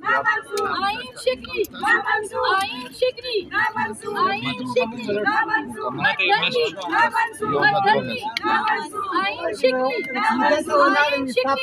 आइन शिकरी, आइन शिकरी, आइन शिकरी, मधनी, मधनी, आइन शिकरी, आइन शिकरी,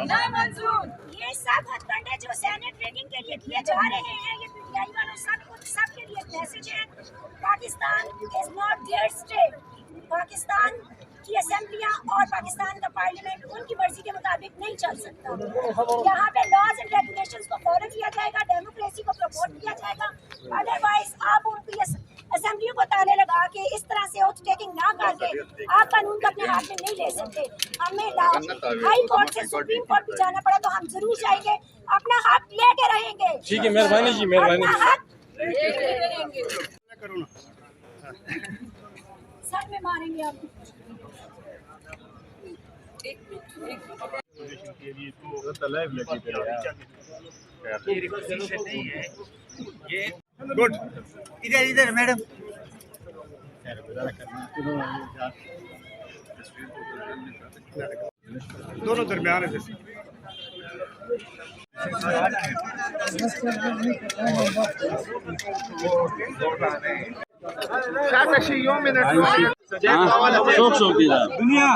नामंजूर। ये सब हथकंडे जो सेनेट रेगिंग के लिए किए जा रहे हैं, ये पीटीआई वालों सबके लिए मैसेज है। Pakistan is not there state. Pakistan की असेंबलियां और पाकिस्तान का पार्लियामेंट उनकी मर्जी के मुताबिक नहीं चल सकता। यहाँ पे लॉज एंड रेगुलेशंस को फॉलो किया जाएगा, डेमोक्रेसी को प्रमोट किया जाएगा। अदरवाइज आप उनकी असेंबलियों को ताले लगा के इस तरह से ओथ टेकिंग ना करके आप कानून को अपने हाथ में नहीं ले सकते। हमें हाई कोर्ट से सुप्रीम कोर्ट भी जाना पड़ा तो हम जरूर जाएंगे, अपना हक लेके रहेंगे। ठीक है, मेहरबानी जी, मेहरबानी। सर में मारेंगे आप। गुड, इधर इधर मैडम। दोनों दरमियान है जैसे दुनिया